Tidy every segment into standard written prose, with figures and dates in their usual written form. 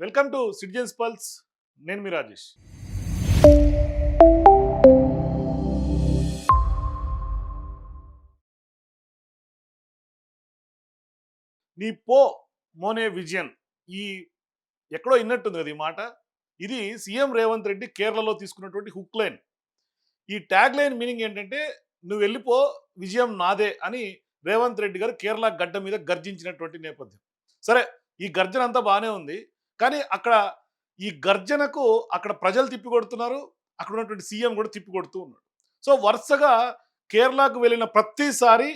Welcome to citizens pulse. నేను మీ రాజేష్. నీ పో మోనే విజయన్. ఈ ఎక్కడో విన్నట్టుంది కదా ఈ మాట. ఇది సీఎం రేవంత్ రెడ్డి కేరళలో తీసుకున్నటువంటి హుక్ లైన్. ఈ ట్యాగ్ లైన్ మీనింగ్ ఏంటంటే నువ్వు వెళ్ళిపో, విజయం నాదే అని రేవంత్ రెడ్డి గారు కేరళ గడ్డ మీద గర్జించినటువంటి నేపథ్యం. సరే, ఈ గర్జన అంతా బాగానే ఉంది. కానీ అక్కడ ఈ గర్జనకు అక్కడ ప్రజలు తిప్పికొడుతున్నారు. అక్కడ ఉన్నటువంటి సీఎం కూడా తిప్పికొడుతూ ఉన్నాడు. సో వరుసగా కేరళకు వెళ్ళిన ప్రతిసారి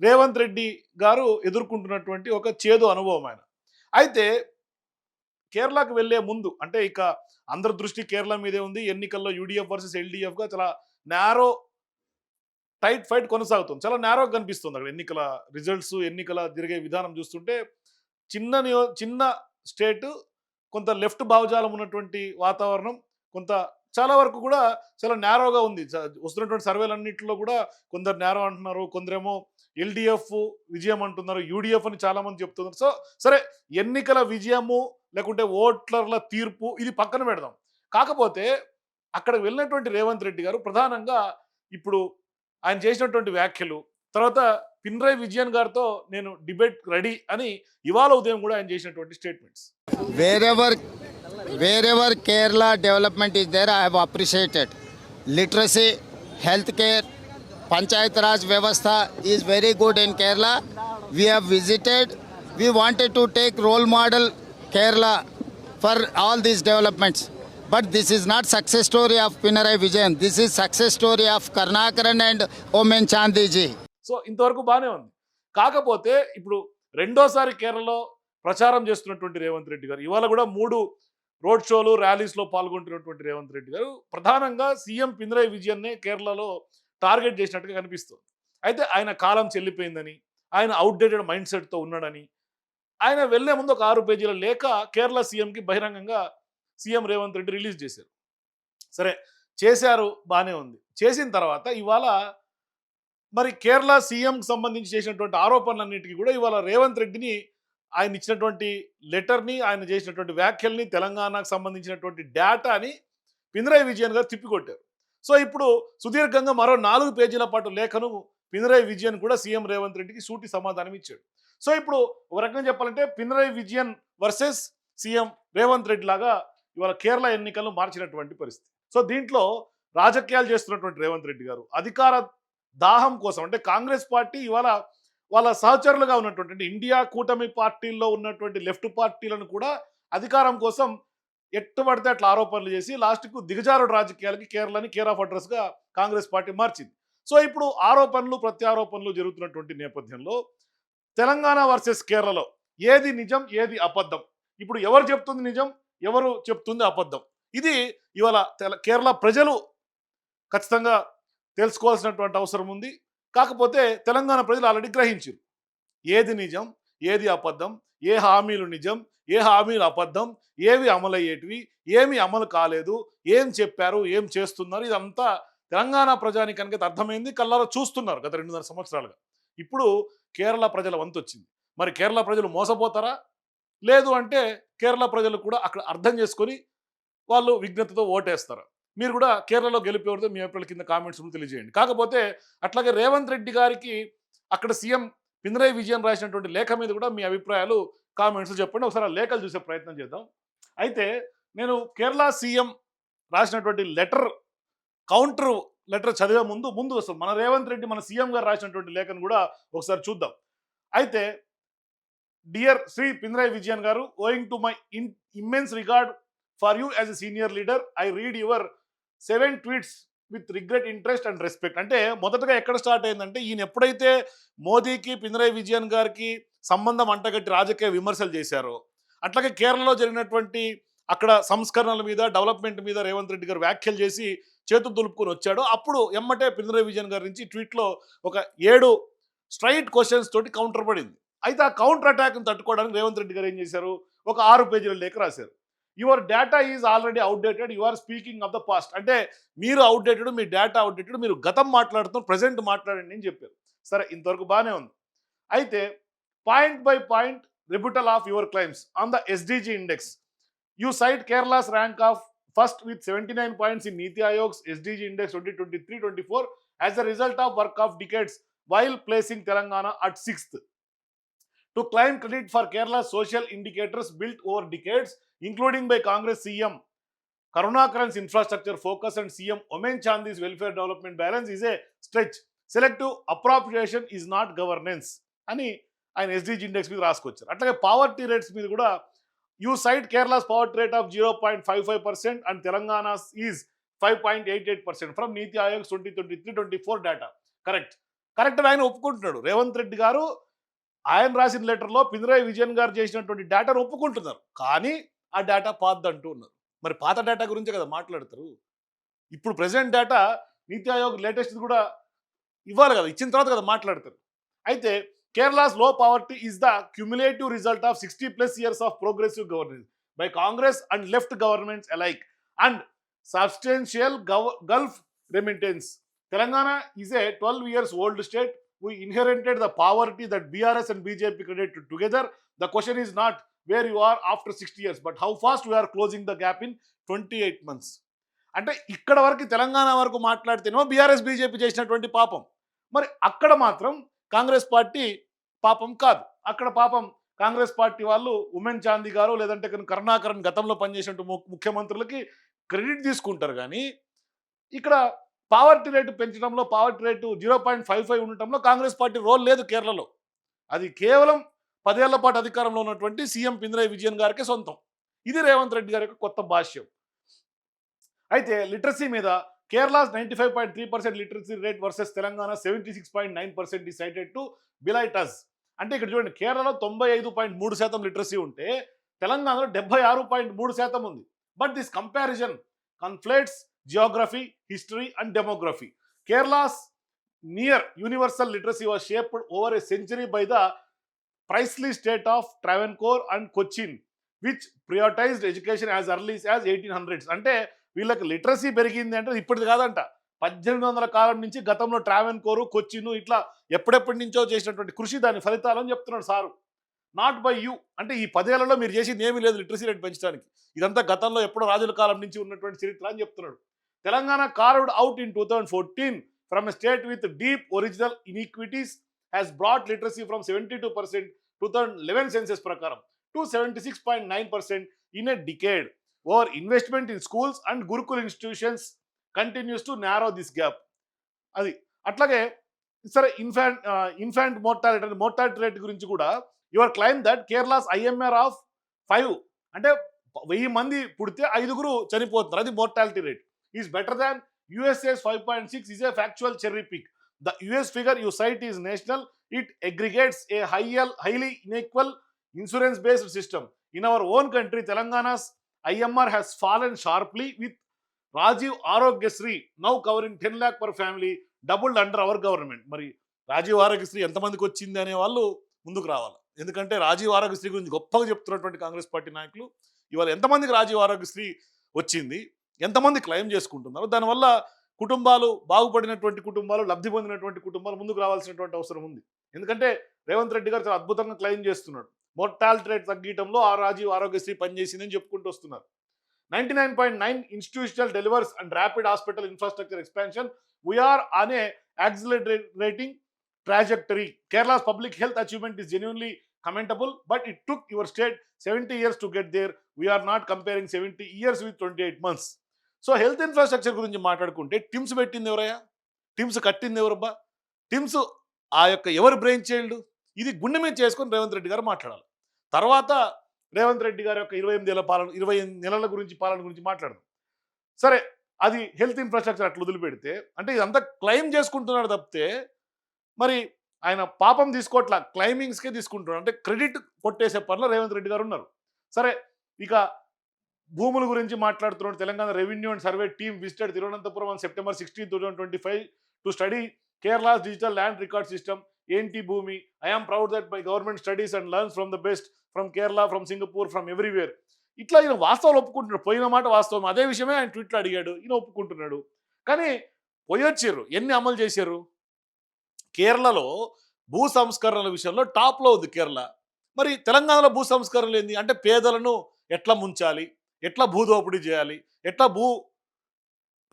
రేవంత్ రెడ్డి గారు ఎదుర్కొంటున్నటువంటి ఒక చేదు అనుభవం ఆయన. అయితే కేరళకు వెళ్లే ముందు అంటే ఇక అందరి దృష్టి కేరళ మీదే ఉంది. ఎన్నికల్లో యూడీఎఫ్ వర్సెస్ ఎల్డీఎఫ్గా చాలా నేరో టైట్ ఫైట్ కొనసాగుతుంది. చాలా నేరోగా కనిపిస్తుంది అక్కడ ఎన్నికల రిజల్ట్స్, ఎన్నికల జరిగే విధానం చూస్తుంటే. చిన్న స్టేట్, కొంత లెఫ్ట్ భావజాలం ఉన్నటువంటి వాతావరణం, కొంత చాలా వరకు కూడా చాలా నేరోగా ఉంది. వస్తున్నటువంటి సర్వేలన్నింటిలో కూడా కొందరు నేరో అంటున్నారు, కొందరేమో ఎల్డిఎఫ్ విజయం అంటున్నారు, యూడిఎఫ్ అని చాలా మంది చెప్తున్నారు. సో సరే, ఎన్నికల విజయము లేకుంటే ఓట్లర్ల తీర్పు ఇది పక్కన పెడదాం. కాకపోతే అక్కడికి వెళ్ళినటువంటి రేవంత్ రెడ్డి గారు ప్రధానంగా ఇప్పుడు ఆయన చేసినటువంటి వ్యాఖ్యలు, తర్వాత పినరయ్ విజయన్ గారితో నేను డిబేట్ రెడీ అని ఇవాళ ఉదయం కూడా ఆయన చేసినటువంటి statements. Wherever Kerala development is there, I have appreciated. Literacy, healthcare, Panchayat Raj Vyavastha is very good in Kerala. We have visited. We wanted to take role model Kerala for all these developments. But this is not success story of Pinarayi Vijayan. This is success story of Karnakaran and Omen Chandi ji. So ఇంతవరకు బాగానే ఉంది. కాకపోతే ఇప్పుడు రెండోసారి కేరళలో ప్రచారం చేస్తున్నటువంటి రేవంత్ రెడ్డి గారు ఇవాళ కూడా 3 రోడ్ షోలు, ర్యాలీస్లో పాల్గొంటున్నటువంటి రేవంత్ రెడ్డి గారు ప్రధానంగా సీఎం పినరయ్ విజయన్నే కేరళలో టార్గెట్ చేసినట్టుగా కనిపిస్తుంది. అయితే ఆయన కాలం చెల్లిపోయిందని, ఆయన అవుట్డేటెడ్ మైండ్ సెట్తో ఉన్నాడని, ఆయన వెళ్లే ముందు ఒక 6 పేజీల లేఖ కేరళ సీఎంకి బహిరంగంగా సీఎం రేవంత్ రెడ్డి రిలీజ్ చేశారు. సరే, చేశారు, బాగానే ఉంది. చేసిన తర్వాత ఇవాళ మరి కేరళ సీఎంకి సంబంధించి చేసినటువంటి ఆరోపణలన్నింటికి కూడా ఇవాళ రేవంత్ రెడ్డిని, ఆయన ఇచ్చినటువంటి లెటర్ని, ఆయన చేసినటువంటి వ్యాఖ్యల్ని, తెలంగాణకు సంబంధించినటువంటి డేటాని పినరయ్ విజయన్ గారు తిప్పికొట్టారు. సో ఇప్పుడు సుదీర్ఘంగా మరో 4 పేజీల పాటు లేఖను పినరయ్ విజయన్ కూడా సీఎం రేవంత్ రెడ్డికి సూటి సమాధానం ఇచ్చాడు. సో ఇప్పుడు ఒక రకంగా చెప్పాలంటే పినరయ్ విజయన్ వర్సెస్ సీఎం రేవంత్ రెడ్డి లాగా ఇవాళ కేరళ ఎన్నికలను మార్చినటువంటి పరిస్థితి. సో దీంట్లో రాజకీయాలు చేస్తున్నటువంటి రేవంత్ రెడ్డి గారు అధికార దాహం కోసం, అంటే కాంగ్రెస్ పార్టీ ఇవాళ వాళ్ళ సహచరులుగా ఉన్నటువంటి ఇండియా కూటమి పార్టీల్లో ఉన్నటువంటి లెఫ్ట్ పార్టీలను కూడా అధికారం కోసం ఎట్టుబడితే అట్లా ఆరోపణలు చేసి లాస్ట్కు దిగజారుడు రాజకీయాలకి కేరళని కేర్ ఆఫ్ అడ్రస్గా కాంగ్రెస్ పార్టీ మార్చింది. సో ఇప్పుడు ఆరోపణలు ప్రత్యారోపణలు జరుగుతున్నటువంటి నేపథ్యంలో తెలంగాణ వర్సెస్ కేరళలో ఏది నిజం, ఏది అబద్ధం, ఇప్పుడు ఎవరు చెప్తుంది నిజం, ఎవరు చెప్తుంది అబద్ధం, ఇది ఇవాళ కేరళ ప్రజలు ఖచ్చితంగా తెలుసుకోవాల్సినటువంటి అవసరం ఉంది. కాకపోతే తెలంగాణ ప్రజలు ఆల్రెడీ గ్రహించారు ఏది నిజం, ఏది అబద్ధం, ఏ హామీలు నిజం, ఏ హామీలు అబద్ధం, ఏవి అమలయ్యేటివి, ఏమి అమలు కాలేదు, ఏం చెప్పారు, ఏం చేస్తున్నారు, ఇదంతా తెలంగాణ ప్రజానికానికి అర్థమైంది, కళ్ళారా చూస్తున్నారు గత 2.5 సంవత్సరాలుగా. ఇప్పుడు కేరళ ప్రజల వంతు వచ్చింది. మరి కేరళ ప్రజలు మోసపోతారా, లేదు అంటే కేరళ ప్రజలు కూడా అక్కడ అర్థం చేసుకొని వాళ్ళు విజ్ఞతతో ఓటేస్తారు. మీరు కూడా కేరళలో గెలిపేవారితో మీ అభిప్రాయాల కింద కామెంట్స్ తెలియజేయండి. కాకపోతే అట్లాగే రేవంత్ రెడ్డి గారికి అక్కడ సీఎం పినరయ్ విజయన్ రాసినటువంటి లేఖ మీద కూడా మీ అభిప్రాయాలు కామెంట్స్ చెప్పండి. ఒకసారి ఆ లేఖలు చూసే ప్రయత్నం చేద్దాం. అయితే నేను కేరళ సీఎం రాసినటువంటి కౌంటర్ లెటర్ చదివే ముందు అసలు మన రేవంత్ రెడ్డి, మన సీఎం గారు రాసినటువంటి లేఖను కూడా ఒకసారి చూద్దాం. అయితే డియర్ శ్రీ పినరయ్ విజయన్ గారు, ఓయింగ్ to my immense regard for you as a senior leader, I read your 7 tweets with regret, interest and respect. అంటే మొదటగా ఎక్కడ స్టార్ట్ అయిందంటే ఈయన ఎప్పుడైతే మోదీకి, పినరయ్ విజయన్ గారికి సంబంధం అంటగట్టి రాజకీయ విమర్శలు చేశారో, అట్లాగే కేరళలో జరిగినటువంటి అక్కడ సంస్కరణల మీద, డెవలప్మెంట్ మీద రేవంత్ రెడ్డి గారు వ్యాఖ్యలు చేసి చేతులు దులుపుకొని వచ్చాడో అప్పుడు ఎమ్మటే పినరయ్ విజయన్ గారి నుంచి ట్వీట్లో ఒక 7 స్ట్రైట్ క్వశ్చన్స్ తోటి కౌంటర్ పడింది. అయితే ఆ కౌంటర్ అటాక్ని తట్టుకోవడానికి రేవంత్ రెడ్డి గారు ఏం చేశారు, ఒక 6 పేజీల లేఖ రాశారు. Your data is already outdated, you are speaking of the past. అంటే మీరు అవుట్డేటెడ్, మీ డేటా అవుట్డేటెడ్, మీరు గతం మాట్లాడుతున్నారు, ప్రజెంట్ మాట్లాడండి అని చెప్పారు. సరే, ఇంతవరకు బాగానే ఉంది. అయితే point by point rebuttal of your claims on the SDG index You cite Kerala's rank of first with 79 points in Niti Aayog's SDG Index 2023-24 as a result of work of decades while placing Telangana at 6th. To claim credit for Kerala's social indicators built over decades, including by Congress CM Karunakaran's infrastructure focus and CM Omen Chandi's welfare development balance is a stretch. Selective appropriation is not governance అని ఆయన SDG index మీద రాసుకొచ్చారు. అట్లాగే poverty rates మీద కూడా you cite Kerala's poverty rate of 0.55% and Telangana is 5.88% from NITI Aayog 2023-24 data. Correct అని ఆయన ఒప్పుకుంటున్నాడు. రేవంత్ రెడ్డి గారు ఆయన రాసిన లెటర్లో పినరాయి విజయన్ గారు చేసినటువంటి డేటాను ఒప్పుకుంటున్నారు, కానీ ఆ డేటా పాతదంటూ ఉన్నారు. మరి పాత డేటా గురించే కదా మాట్లాడతారు. ఇప్పుడు ప్రెసెంట్ డేటా నీతి ఆయోగ్ లేటెస్ట్ కూడా ఇవ్వాలి కదా, ఇచ్చిన తర్వాత కదా మాట్లాడతారు. అయితే కేరళస్ లో poverty is the cumulative result of 60+ years of progressive governance by Congress and left governments alike and substantial Gulf remittance. Telangana is a 12 years old state. We inherited the poverty that BRS and BJP credited together. The question is not where you are after 60 years, but how fast we are closing the gap in 28 months. అంటే ఇక్కడ వరకు తెలంగాణ వరకు మాట్లాడితేనో BRS BJP చేసినటువంటి పాపం, మరి అక్కడ మాత్రం Congress party పాపం కాదు. అక్కడ పాపం కాంగ్రెస్ పార్టీ వాళ్ళు ఉమెన్ చాందీ గారు లేదంటే కరుణాకరన్ గతంలో పనిచేసినట్టు ముఖ్యమంత్రులకి క్రెడిట్ తీసుకుంటారు, కానీ ఇక్కడ పావర్టీ రేటు పెంచడంలో పావర్టీ రేటు 0.55 ఉండటంలో కాంగ్రెస్ పార్టీ రోల్ లేదు కేరళలో. అది కేవలం 10 ఏళ్ల పాటు అధికారంలో ఉన్నటువంటి సీఎం పినరాయి విజయన్ గారికే సొంతం. ఇది రేవంత్ రెడ్డి గారి యొక్క కొత్త భాష్యం. అయితే లిటరసీ మీద Kerala 95.3% literacy rate versus Telangana 76.9% is cited to belie us. అంటే ఇక్కడ చూడండి, కేరళలో 95.3% లిటరసీ ఉంటే తెలంగాణలో 76.3% ఉంది. But this comparison conflates geography, history and demography. Kerala's near universal literacy was shaped over a century by the princely state of Travancore and Cochin which prioritized education as early as 1800s. అంటే వీళ్ళకి literacy పెరిగింది అంటే ఇప్పటిది కాదంట, 1800 కాలం నుంచి గతంలో ట్రావెన్కోరు, కొచ్చిన్ ఇట్లా ఎప్పుడెప్పటి నుంచో చేసినటువంటి కృషి దాని ఫలితాలని చెప్తున్నాడు సారు. నాట్ బై యూ, అంటే ఈ 10 ఏళ్లలో మీరు చేసింది ఏమీ లేదు లిటరసీ రేట్ పెంచడానికి, ఇదంతా గతంలో ఎప్పుడో రాజుల కాలం నుంచి ఉన్నటువంటి చరిత్ర అని చెప్తున్నాడు. Telangana carved out in 2014 from a state with deep original inequities has brought literacy from 72% 2011 census ప్రకారం to 76.9% in a decade. Over investment in schools and Gurukul institutions continues to narrow this gap. అది అట్లాగే సరే infant mortality rate గురించి కూడా your claim that Kerala's IMR of 5, అంటే 1000 మంది పుడితే 5 చనిపోతున్నారు, అది mortality rate, is better than USA's 5.6 is a factual cherry pick. The US figure you cite is national. It aggregates a highly unequal insurance-based system. In our own country, Telangana's IMR has fallen sharply with Rajiv Arogyasri now covering 10 lakh per family, doubled under our government. మరి రాజీవ్ ఆరోగ్యశ్రీ ఎంతమందికి వచ్చింది అనే వాళ్ళు ముందుకు రావాలి. ఎందుకంటే రాజీవ్ ఆరోగ్యశ్రీ గురించి గొప్పగా చెప్తున్నటువంటి కాంగ్రెస్ పార్టీ నాయకులు ఇవాళ ఎంతమందికి రాజీవ్ ఆరోగ్యశ్రీ వచ్చింది, ఎంతమంది క్లెయిమ్ చేసుకుంటున్నారు, దానివల్ల కుటుంబాలు బాగుపడినటువంటి కుటుంబాలు, లబ్ధి పొందినటువంటి కుటుంబాలు ముందుకు రావాల్సినటువంటి అవసరం ఉంది. ఎందుకంటే రేవంత్ రెడ్డి గారు చాలా అద్భుతంగా క్లెయిమ్ చేస్తున్నాడు, మోర్టాలిటీ రేట్ తగ్గడంలో ఆ రాజీవ్ ఆరోగ్యశ్రీ పనిచేసిందని చెప్పుకుంటూ వస్తున్నారు. 99.9 institutional delivers and rapid hospital infrastructure expansion. We are on a accelerating trajectory. Kerala's public health achievement is genuinely commendable, but it took your state 70 years to get there. We are not comparing 70 years with 28 months. So health infrastructure గురించి మాట్లాడుకుంటే TIMS పెట్టింది ఎవరయ్యా, TIMS కట్టింది ఎవరబ్బా, TIMS ఆ యొక్క ఎవరు brain child, ఇది గుండె మీద చేసుకొని రేవంత్ రెడ్డి గారు మాట్లాడాలి. తర్వాత రేవంత్ రెడ్డి గారి యొక్క 28 నెలల గురించి పాలన గురించి మాట్లాడదాం. సరే, అది హెల్త్ ఇన్ఫ్రాస్ట్రక్చర్ అట్లా వదిలిపెడితే, అంటే ఇదంతా క్లెయిమ్ చేసుకుంటున్నాడు తప్పితే మరి ఆయన పాపం తీసుకోవట్లా, క్లైమింగ్స్కే తీసుకుంటున్నాడు, అంటే క్రెడిట్ కొట్టేసే పనిలో రేవంత్ రెడ్డి గారు ఉన్నారు. సరే, ఇక భూముల గురించి మాట్లాడుతున్నాడు. Telangana revenue and survey team visited Thiruvananthapuram on September 16, 2025 to study Kerala's digital land record system. ఏంటి భూమి, I'm proud that my government studies and learns from the best from Kerala, from Singapore, from everywhere. ఇట్లా ఈయన వాస్తవాలు ఒప్పుకుంటున్నాడు, పోయిన మాట వాస్తవం, అదే విషయమే ఆయన ట్వీట్లో అడిగాడు, ఈయన ఒప్పుకుంటున్నాడు. కానీ పోయొచ్చారు, ఎన్ని అమలు చేశారు? కేరళలో భూ సంస్కరణల విషయంలో టాప్లో ఉంది కేరళ. మరి తెలంగాణలో భూ సంస్కరణలు ఏంది అంటే పేదలను ఎట్లా ముంచాలి, ఎట్లా భూదోపిడీ చేయాలి, ఎట్లా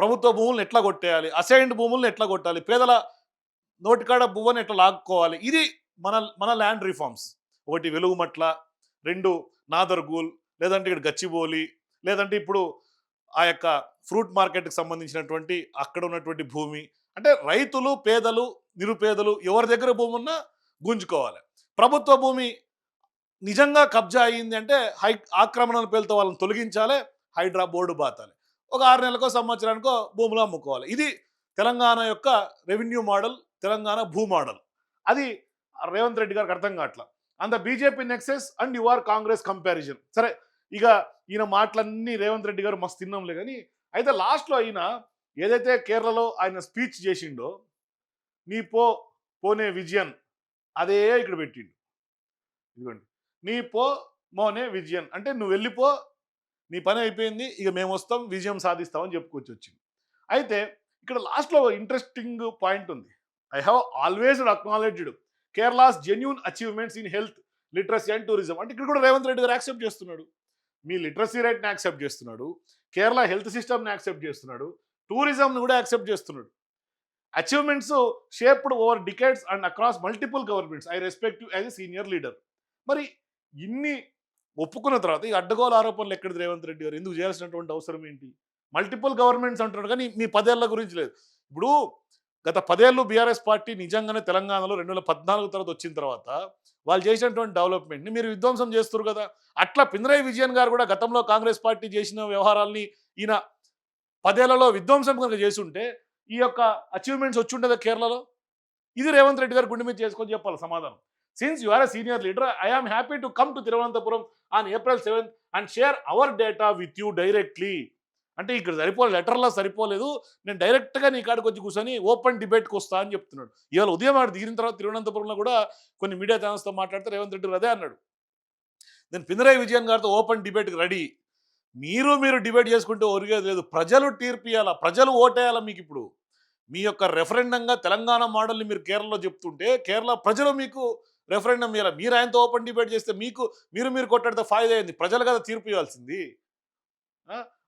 ప్రభుత్వ భూములను ఎట్లా కొట్టేయాలి, అసైన్డ్ భూములను ఎట్లా కొట్టాలి, పేదల నోటికాడ భూమిని ఎట్లా లాక్కోవాలి. ఇది మన మన ల్యాండ్ రిఫార్మ్స్. ఒకటి వెలుగుమట్ల, రెండు నాదర్గూల్, లేదంటే ఇక్కడ గచ్చిబౌలి, లేదంటే ఇప్పుడు ఆ యొక్క ఫ్రూట్ మార్కెట్కి సంబంధించినటువంటి అక్కడ ఉన్నటువంటి భూమి. అంటే రైతులు, పేదలు, నిరుపేదలు ఎవరి దగ్గర భూమి ఉన్నా గుంజుకోవాలి. ప్రభుత్వ భూమి నిజంగా కబ్జా అయ్యింది అంటే ఆక్రమణల పేరుతో వాళ్ళని తొలగించాలి, హైడ్రా బోర్డు బాతాలి. ఒక 6 నెలలకో సంవత్సరానికో భూములు అమ్ముకోవాలి. ఇది తెలంగాణ యొక్క రెవెన్యూ మోడల్, తెలంగాణ భూ మోడల్. అది రేవంత్ రెడ్డి గారికి అర్థం కావట్లా. And the BJP nexus and your Congress comparison. సరే, ఇక ఈయన మాటలన్నీ రేవంత్ రెడ్డి గారు మస్తు తిన్నాంలే. కానీ అయితే లాస్ట్లో ఆయన ఏదైతే కేరళలో ఆయన స్పీచ్ చేసిండో, నీ పోనే విజయన్, అదే ఇక్కడ పెట్టిండు. ఇదిగోండి, నీ మోనే విజయన్ అంటే నువ్వు వెళ్ళిపో, నీ పని అయిపోయింది, ఇక మేము వస్తాం, విజయం సాధిస్తామని చెప్పుకొచ్చి వచ్చింది. అయితే ఇక్కడ లాస్ట్లో ఇంట్రెస్టింగ్ పాయింట్ ఉంది. I have always acknowledged Kerala's genuine achievements in health, literacy and tourism. అంటే ఇక్కడ కూడా రేవంత్ రెడ్డి గారు యాక్సెప్ట్ చేస్తున్నాడు. మీ లిటరసీ రేట్ని యాక్సెప్ట్ చేస్తున్నాడు, కేరళ హెల్త్ సిస్టమ్ని యాక్సెప్ట్ చేస్తున్నాడు, టూరిజంని కూడా యాక్సెప్ట్ చేస్తున్నాడు. Achievements shaped over decades and across multiple governments. I respect you as a senior leader. మరి ఇన్ని ఒప్పుకున్న తర్వాత ఈ అడ్డగోలు ఆరోపణలు ఎక్కడిది రేవంత్ రెడ్డి గారు? ఎందుకు చేయాల్సినటువంటి అవసరం ఏంటి? మల్టిపుల్ గవర్నమెంట్స్ అంటున్నాడు కానీ మీ 10 ఏళ్ల గురించి లేదు. ఇప్పుడు గత 10 ఏళ్ళు బీఆర్ఎస్ పార్టీ నిజంగానే తెలంగాణలో 2014 తర్వాత వచ్చిన తర్వాత వాళ్ళు చేసినటువంటి డెవలప్మెంట్ని మీరు విధ్వంసం చేస్తారు కదా. అట్లా పినరయి విజయన్ గారు కూడా గతంలో కాంగ్రెస్ పార్టీ చేసిన వ్యవహారాల్ని ఈయన 10 ఏళ్లలో విధ్వంసం కనుక చేసి ఉంటే ఈ యొక్క అచీవ్మెంట్స్ వచ్చి ఉండేది కేరళలో. ఇది రేవంత్ రెడ్డి గారు గుండె మీద చేసుకొని చెప్పాలి సమాధానం. Since you are a senior leader, I am happy to come to Thiruvananthapuram on April 7th and share our data with you directly. అంటే ఇక్కడ లెటర్లో సరిపోలేదు, నేను డైరెక్ట్గా నీ కాడికి వచ్చి కూర్చొని ఓపెన్ డిబేట్కి వస్తా అని చెప్తున్నాడు. ఇవాళ ఉదయం ఆడు దిగిన తర్వాత తిరువనంతపురంలో కూడా కొన్ని మీడియా ఛానల్స్తో మాట్లాడితే రేవంత్ రెడ్డి అదే అన్నాడు, నేను పినరయి విజయన్ గారితో ఓపెన్ డిబేట్కి రెడీ. మీరు డిబేట్ చేసుకుంటే ఒరిగేది లేదు. ప్రజలు తీర్పు ఇవ్వాలా, ప్రజలు ఓటేయాలా. మీకు ఇప్పుడు మీ యొక్క రెఫరెండంగా తెలంగాణ మోడల్ని మీరు కేరళలో చెప్తుంటే కేరళ ప్రజలు మీకు రెఫరెండం ఇవ్వాలి. మీరు ఆయనతో ఓపెన్ డిబేట్ చేస్తే మీరు కొట్టాడితే ఫాయిదా అయింది. ప్రజలు కదా తీర్పు ఇవ్వాల్సింది.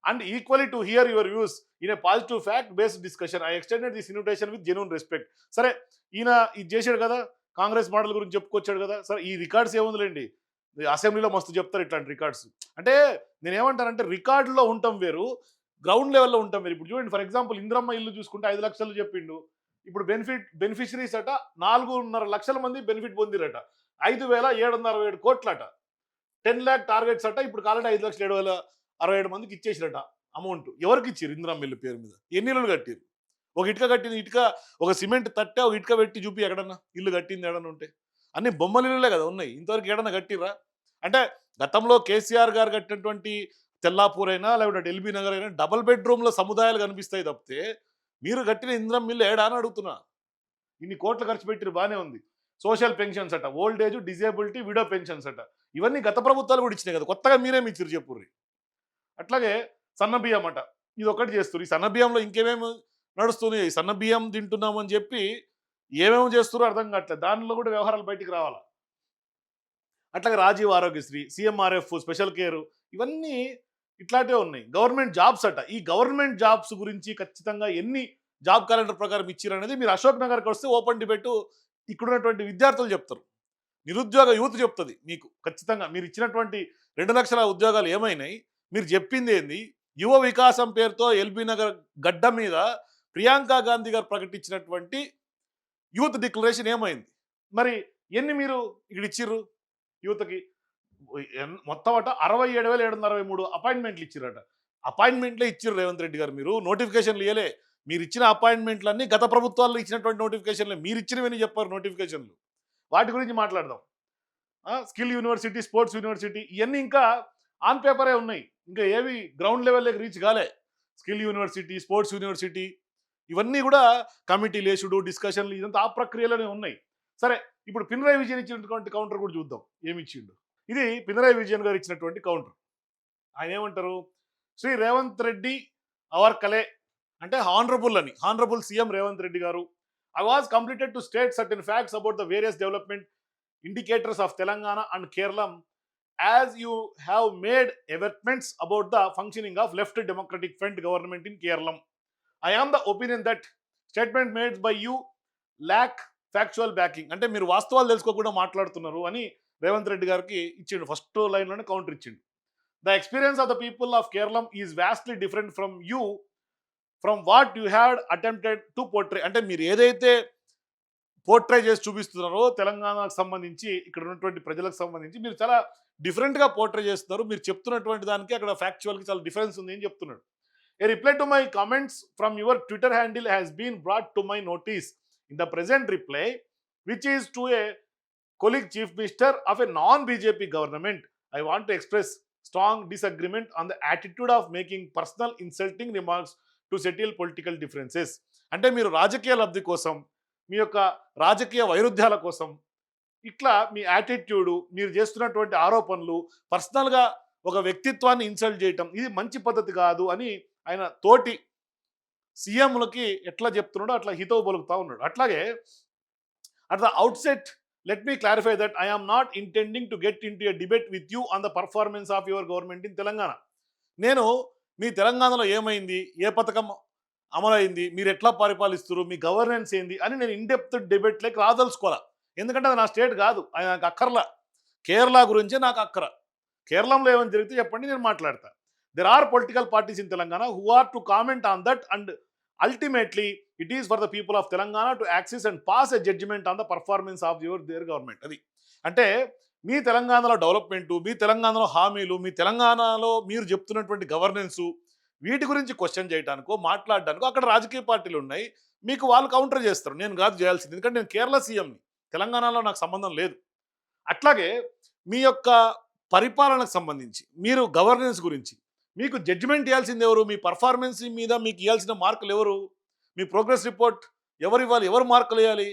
And equally to hear your views in a positive fact based discussion, I extended this invitation with genuine respect. సరే, ఈయన ఇది చేశాడు కదా, కాంగ్రెస్ మోడల్ గురించి చెప్పుకొచ్చాడు కదా. సరే, ఈ రికార్డ్స్ ఏముందిలేండి, అసెంబ్లీలో మస్తు చెప్తారు ఇట్లాంటి రికార్డ్స్. అంటే నేనేమంటానంటే రికార్డులో ఉంటాం వేరు, గ్రౌండ్ లెవెల్లో ఉంటాం వేరు. ఇప్పుడు చూడండి, ఫర్ ఎగ్జాంపుల్ ఇంద్రమ్మ ఇల్లు చూసుకుంటే 5 లక్షలు చెప్పిండు. ఇప్పుడు బెనిఫిషరీస్ అట 4.5 లక్షల మంది బెనిఫిట్ పొందిరట, 5,767 కోట్లట. 10 lakh టార్గెట్స్ అట. ఇప్పుడు కాలంటే 5,767 మందికి ఇచ్చేసిరట అమౌంట్. ఎవరికి ఇచ్చారు? ఇంద్రమ్మ ఇల్లు పేరు మీద ఎన్ని ఇల్లులు కట్టిరు? ఒక ఇటుక కట్టింది, ఇటుక ఒక సిమెంట్ తట్టే ఒక ఇటుక పెట్టి చూపి ఎక్కడన్నా ఇల్లు కట్టింది ఏడన్నా ఉంటే? అన్ని బొమ్మల ఇల్లులే కదా ఉన్నాయి. ఇంతవరకు ఏడన్నా కట్టిర్రా? అంటే గతంలో కేసీఆర్ గారు కట్టినటువంటి తెల్లాపూర్ అయినా లేకపోతే ఎల్బీ నగర్ అయినా డబుల్ బెడ్రూమ్ల సముదాయాలు కనిపిస్తాయి తప్పితే మీరు కట్టిన ఇంద్రం ఇల్లు ఏడా అని అడుగుతున్నా. ఇన్ని కోట్లు ఖర్చు పెట్టిరు, బాగానే ఉంది. సోషల్ పెన్షన్స్ అట, old age, disability, widow pensions అట. ఇవన్నీ గత ప్రభుత్వాలు కూడా ఇచ్చినాయి కదా, కొత్తగా మీరేమి ఇచ్చారు చెప్పుర్రి. అట్లాగే సన్నబియ్యం అట, ఇది ఒకటి చేస్తారు. ఈ సన్నబియ్యంలో ఇంకేమేమి నడుస్తుంది? సన్నబియ్యం తింటున్నామని చెప్పి ఏమేమి చేస్తారో అర్థం కావట్లేదు. దానిలో కూడా వ్యవహారాలు బయటికి రావాలా. అట్లాగే Rajiv Aarogyasri, CMRF, special care, ఇవన్నీ ఇట్లాంటివే ఉన్నాయి. గవర్నమెంట్ జాబ్స్ అట, ఈ గవర్నమెంట్ జాబ్స్ గురించి ఖచ్చితంగా ఎన్ని జాబ్ క్యాలెండర్ ప్రకారం ఇచ్చారు అనేది మీరు అశోక్ నగర్కి వస్తే ఓపెన్ డిబేట్ ఇక్కడ ఉన్నటువంటి విద్యార్థులు చెప్తారు, నిరుద్యోగ యువత చెప్తుంది మీకు. ఖచ్చితంగా మీరు ఇచ్చినటువంటి 2 లక్షల ఉద్యోగాలు ఏమైనాయి, మీరు చెప్పింది ఏంది? యువ వికాసం పేరుతో ఎల్బీ నగర్ గడ్డ మీద ప్రియాంక గాంధీ గారు ప్రకటించినటువంటి యూత్ డిక్లరేషన్ ఏమైంది? మరి ఎన్ని మీరు ఇక్కడ ఇచ్చిర్రు యువతకి? మొత్తం అట 67,763 అపాయింట్మెంట్లు ఇచ్చిరట. అపాయింట్మెంట్లే ఇచ్చిర్రు రేవంత్ రెడ్డి గారు. మీరు నోటిఫికేషన్లు ఇవ్వలే. మీరు ఇచ్చిన అపాయింట్మెంట్లన్నీ గత ప్రభుత్వాల్లో ఇచ్చినటువంటి నోటిఫికేషన్లే. మీరు ఇచ్చినవని చెప్పారు నోటిఫికేషన్లు. వాటి గురించి మాట్లాడదాం. స్కిల్ యూనివర్సిటీ, స్పోర్ట్స్ యూనివర్సిటీ, ఇవన్నీ ఇంకా ఆన్ పేపరే ఉన్నాయి, ఇంకా ఏవి గ్రౌండ్ లెవెల్లోకి రీచ్ కాలే. స్కిల్ యూనివర్సిటీ, స్పోర్ట్స్ యూనివర్సిటీ, ఇవన్నీ కూడా కమిటీ లేచుడు, డిస్కషన్లు, ఇదంతా ఆ ప్రక్రియలోనే ఉన్నాయి. సరే, ఇప్పుడు పినరయి విజయన్ ఇచ్చినటువంటి కౌంటర్ కూడా చూద్దాం ఏమి ఇచ్చిండు. ఇది పినరయి విజయన్ గారు ఇచ్చినటువంటి కౌంటర్. ఆయన ఏమంటారు? శ్రీ రేవంత్ రెడ్డి అవర్ కలే అంటే హానరబుల్ అని. హానరబుల్ సీఎం రేవంత్ రెడ్డి గారు, I was completed to state certain facts about the various development indicators of Telangana and Kerala as you have made avertments about the functioning of left democratic front government in Kerala. I am the opinion that statement made by you lack factual backing. అంటే మీరు వాస్తవాలు తెలుసుకోకుండా మాట్లాడుతున్నారు అని రేవంత్ రెడ్డి గారికి ఇచ్చిండు. First లైన్లోనే counter ఇచ్చిండు. The experience of the people of Keralam is vastly different from you, from what you had attempted to portray. అంటే మీరు ఏదైతే పోర్ట్రే చేసి చూపిస్తున్నారో తెలంగాణకు సంబంధించి, ఇక్కడ ఉన్నటువంటి ప్రజలకు సంబంధించి మీరు చాలా డిఫరెంట్గా పోర్ట్రే చేస్తున్నారు. మీరు చెప్తున్నటువంటి దానికి అక్కడ ఫ్యాక్చువల్కి చాలా డిఫరెన్స్ ఉంది అని చెప్తున్నాడు. A reply to my comments from your Twitter handle has been brought to my notice. In the present reply, which is to a colleague chief minister of a non-BJP government, I want to express strong disagreement on the attitude of making personal insulting remarks to settle political differences. అంటే మీరు రాజకీయ లబ్ధి కోసం, మీ యొక్క రాజకీయ వైరుధ్యాల కోసం ఇట్లా మీ attitude, మీరు చేస్తున్నటువంటి ఆరోపణలు, పర్సనల్గా ఒక వ్యక్తిత్వాన్ని ఇన్సల్ట్ చేయటం, ఇది మంచి పద్ధతి కాదు అని ఆయన తోటి సీఎంలకి ఎట్లా చెప్తున్నాడో అట్లా హితవు పలుకుతూ ఉన్నాడు. అట్లాగే at the outset let me clarify that I am not intending to get into a debate with you on the performance of your government in Telangana. నేను మీ తెలంగాణలో ఏమైంది, ఏ పథకం అమలైంది, మీరు ఎట్లా పరిపాలిస్తారు, మీ గవర్నెన్స్ ఏంది అని నేను ఇన్డెప్త్ డిబేట్లోకి రాదలుచుకోవాలా. ఎందుకంటే అది నా స్టేట్ కాదు, అది నాకు అక్కర్లా. కేరళ గురించే నాకు అక్కర. కేరళంలో ఏమైనా జరిగితే చెప్పండి, నేను మాట్లాడతా. There are political parties in Telangana who are to comment on that, and ultimately it is for the people of Telangana to access and pass a judgment on the performance of their government. అది అంటే మీ తెలంగాణలో development, మీ తెలంగాణలో హామీలు, మీ తెలంగాణలో మీరు చెప్తున్నటువంటి governance, వీటి గురించి క్వశ్చన్ చేయడానికో మాట్లాడడానికో అక్కడ రాజకీయ పార్టీలు ఉన్నాయి. మీకు వాళ్ళు కౌంటర్ చేస్తారు, నేను కాదు చేయాల్సింది. ఎందుకంటే నేను కేరళ సీఎంని, తెలంగాణలో నాకు సంబంధం లేదు. అట్లాగే మీ యొక్క పరిపాలనకు సంబంధించి, మీరు గవర్నెన్స్ గురించి మీకు జడ్జిమెంట్ ఇవ్వాల్సింది ఎవరు? మీ పర్ఫార్మెన్స్ మీద మీకు ఇవ్వాల్సిన మార్కులు ఎవరు? మీ ప్రోగ్రెస్ రిపోర్ట్ ఎవరు ఇవ్వాలి? ఎవరు మార్కులు వేయాలి?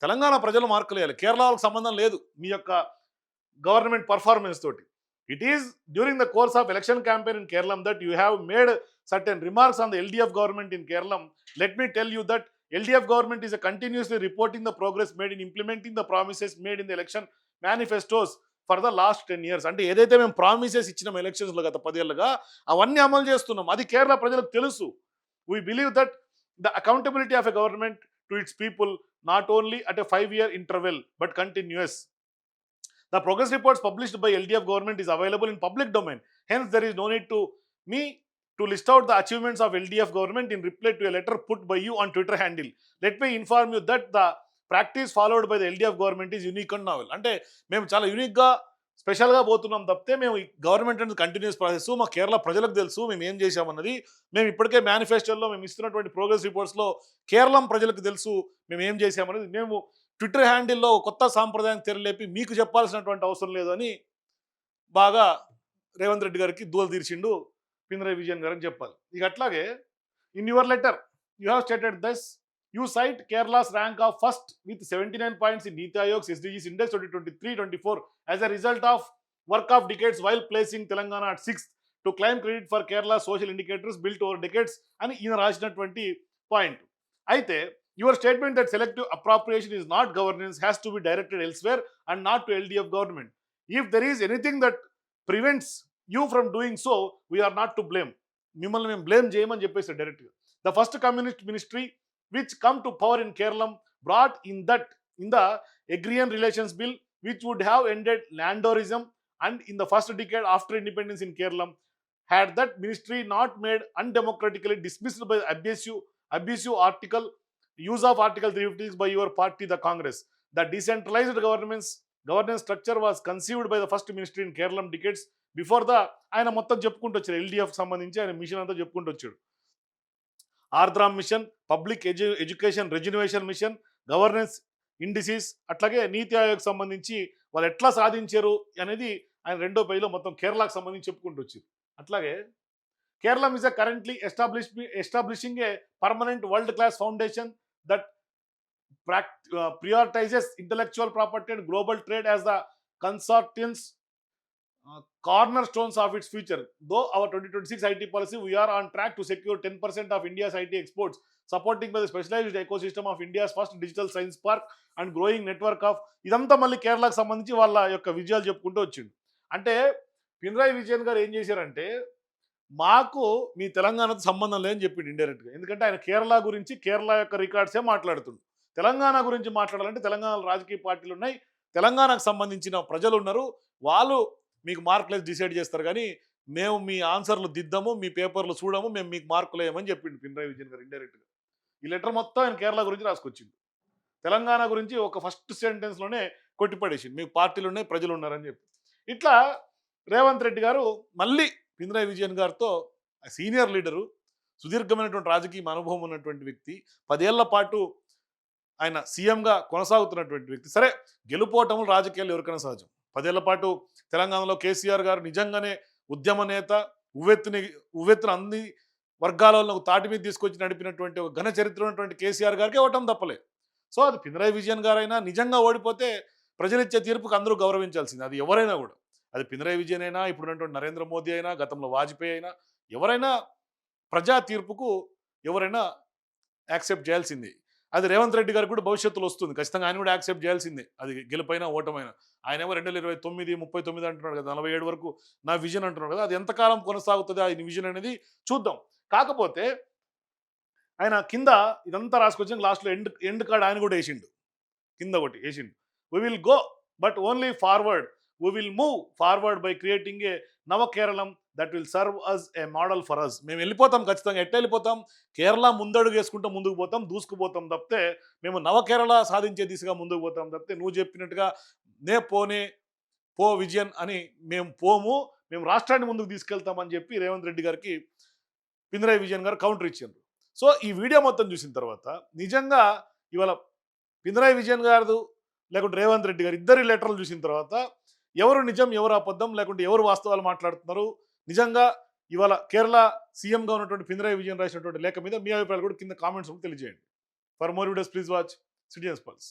తెలంగాణ ప్రజలు మార్కులు వేయాలి. కేరళకు సంబంధం లేదు మీ యొక్క గవర్నమెంట్ పర్ఫార్మెన్స్ తోటి. It is during the course of election campaign in Keralam that you have made certain remarks on the LDF government in Keralam. Let me tell you that LDF government is continuously reporting the progress made in implementing the promises made in the election manifestos for the last 10 years. అంటే ఏదైతే మేము promises ఇచ్చినాం ఎలక్షన్స్లో గత 10 ఏళ్ళుగా అవన్నీ అమలు చేస్తున్నాం. అది కేరళ ప్రజలకు తెలుసు. We believe that the accountability of a government to it's people not only at a 5-year interval but continuous. The progress reports published by LDF government is available in public domain. Hence, there is no need to me to list out the achievements of LDF government in reply to a letter put by you on Twitter handle. Let me inform you that the practice followed by the LDF government is unique and novel. అంటే మేము చాలా యూనిక్గా స్పెషల్గా పోతున్నాం తప్పితే మేము ఈ government అనేది కంటిన్యూస్ ప్రాసెస్. మా కేరళ ప్రజలకు తెలుసు మేము ఏం చేశామన్నది. మేము ఇప్పటికే మేనిఫెస్టోలో మేము ఇస్తున్నటువంటి ప్రోగ్రెస్ రిపోర్ట్స్లో కేరళం ప్రజలకు తెలుసు మేము ఏం చేశామన్నది. మేము ట్విట్టర్ హ్యాండిల్లో కొత్త సాంప్రదాయం తెరలేపి మీకు చెప్పాల్సినటువంటి అవసరం లేదని బాగా రేవంత్ రెడ్డి గారికి దూల తీర్చిండు పినరయి విజయన్ గారికి చెప్పాలి. ఇక అట్లాగే in your letter U have stated this. You cite Kerala's rank of first with 79 points in Niti Aayog's SDGs Index 2023-24 as a result of work of decades while placing Telangana at 6th to claim credit for Kerala's social indicators built over decades అని ఈయన రాసినటువంటి point. అయితే your statement that selective appropriation is not governance has to be directed elsewhere and not to LDF government. If there is anything that prevents you from doing so, we are not to blame. మిమ్మల్ని మేము blame చేయమని చెప్పేసి డైరెక్ట్గా. The first communist ministry which come to power in Kerala brought in the agrarian relations bill which would have ended landoorism, and in the first decade after independence in Kerala had that ministry not made undemocratically dismissed by abusive article use of article 356 by your party the Congress. The decentralized governance structure was conceived by the first ministry in Kerala decades before the ఆయన మొత్తం చెప్పుకుంటూ వచ్చారు. LDF సంబంధించి ఆయన machine అంతా చెప్పుకుంటూ వచ్చాడు. Ardram mission, public education rejuvenation mission, governance indices, అట్లాగే నీతి ఆయోగ్ సంబంధించి వాళ్ళు ఎట్లా సాధించారు అనేది ఆయన 2వ పేజీలో మొత్తం కేరళకు సంబంధించి చెప్పుకుంటూ వచ్చారు. అట్లాగే Kerala is currently establishing a permanent world class foundation that prioritizes intellectual property and global trade as the consortium's cornerstones of its future. Though our 2026 IT policy, we are on track to secure 10% of India's IT exports, supporting by the specialized ecosystem of India's first digital science park and growing network of ఇదంతా మళ్ళీ కేరళకు సంబంధించి వాళ్ళ యొక్క విజయాలు చెప్పుకుంటూ వచ్చిండు. అంటే పినరాయి విజయన్ గారు ఏం చేశారంటే మాకు మీ తెలంగాణతో సంబంధం లేదని చెప్పిండు ఇండైరెక్ట్గా. ఎందుకంటే ఆయన కేరళ గురించి, కేరళ యొక్క రికార్డ్సే మాట్లాడుతుండు. తెలంగాణ గురించి మాట్లాడాలంటే తెలంగాణలో రాజకీయ పార్టీలు ఉన్నాయి, తెలంగాణకు సంబంధించిన ప్రజలు ఉన్నారు, వాళ్ళు మీకు మార్కులు డిసైడ్ చేస్తారు, కానీ మేము మీ ఆన్సర్లు దిద్దము, మీ పేపర్లు చూడము, మేము మీకు మార్కులు వేయమని చెప్పిండు పినరాయి విజయన్ గారు ఇండైరెక్ట్గా. ఈ లెటర్ మొత్తం ఆయన కేరళ గురించి రాసుకొచ్చిండు. తెలంగాణ గురించి ఒక ఫస్ట్ సెంటెన్స్లోనే కొట్టిపడేసింది, మీకు పార్టీలు ఉన్నాయి, ప్రజలు ఉన్నారని చెప్పి. ఇట్లా రేవంత్ రెడ్డి గారు మళ్ళీ పినరాయి విజయన్ గారితో, సీనియర్ లీడరు, సుదీర్ఘమైనటువంటి రాజకీయ అనుభవం ఉన్నటువంటి వ్యక్తి, 10 ఏళ్ల పాటు ఆయన సీఎంగా కొనసాగుతున్నటువంటి వ్యక్తి. సరే, గెలుపోవటములు రాజకీయాలు ఎవరికైనా సహజం. 10 ఏళ్ల పాటు తెలంగాణలో కేసీఆర్ గారు నిజంగానే ఉద్యమ నేత, ఉవ్వెత్తున అన్ని వర్గాలలో తాటి మీద తీసుకొచ్చి నడిపినటువంటి ఒక ఘన చరిత్ర ఉన్నటువంటి కేసీఆర్ గారికి ఇవ్వటం తప్పలే. సో అది పినరాయి విజయన్ గారైనా నిజంగా ఓడిపోతే ప్రజలిచ్చే తీర్పుకు అందరూ గౌరవించాల్సింది, అది ఎవరైనా కూడా. అది పినరాయి విజయన్ అయినా, ఇప్పుడున్నటువంటి నరేంద్ర మోదీ అయినా, గతంలో వాజ్పేయి అయినా, ఎవరైనా ప్రజా తీర్పుకు ఎవరైనా యాక్సెప్ట్ చేయాల్సిందే. అది రేవంత్ రెడ్డి గారికి కూడా భవిష్యత్తులో వస్తుంది, ఖచ్చితంగా ఆయన కూడా యాక్సెప్ట్ చేయాల్సిందే, అది గెలుపైనా ఓటమైనా. ఆయనేమో 2029, 39 అంటున్నాడు కదా, 47 వరకు నా విజన్ అంటున్నాడు కదా, అది ఎంతకాలం కొనసాగుతుంది ఆయన విజన్ అనేది చూద్దాం. కాకపోతే ఆయన కింద ఇదంతా రాసుకొచ్చిన లాస్ట్లో ఎండ్ కార్డ్ ఆయన కూడా వేసిండు, కింద ఒకటి వేసిండు, we will go but only forward, we will move forward by creating a Navakeralam that will serve as a model for us. మేము వెళ్ళిపోతాం, ఖచ్చితంగా ఎట్లా వెళ్ళిపోతాం, కేరళ ముందడుగు వేసుకుంటూ ముందుకు పోతాం, దూసుకుపోతాం తప్పితే మేము నవకేరళ సాధించే దిశగా ముందుకు పోతాం తప్పితే నువ్వు చెప్పినట్టుగా పో విజయన్ అని మేము పోము, మేము రాష్ట్రాన్ని ముందుకు తీసుకెళ్తామని చెప్పి రేవంత్ రెడ్డి గారికి పినరాయి విజయన్ గారు కౌంటర్ ఇచ్చారు. సో ఈ వీడియో మొత్తం చూసిన తర్వాత నిజంగా ఇవాళ పినరాయి విజయన్ గారు లేకుంటే రేవంత్ రెడ్డి గారు ఇద్దరి లెటర్లు చూసిన తర్వాత ఎవరు నిజం, ఎవరు అబద్ధం, లేకుంటే ఎవరు వాస్తవాలు మాట్లాడుతున్నారు, నిజంగా ఇవాళ కేరళ సీఎంగా ఉన్నటువంటి పినరాయి విజయన్ రాసినటువంటి లేఖ మీద మీ అభిప్రాయాలు కూడా కింద కామెంట్స్ తెలియజేయండి. For more videos please watch citizens pulse.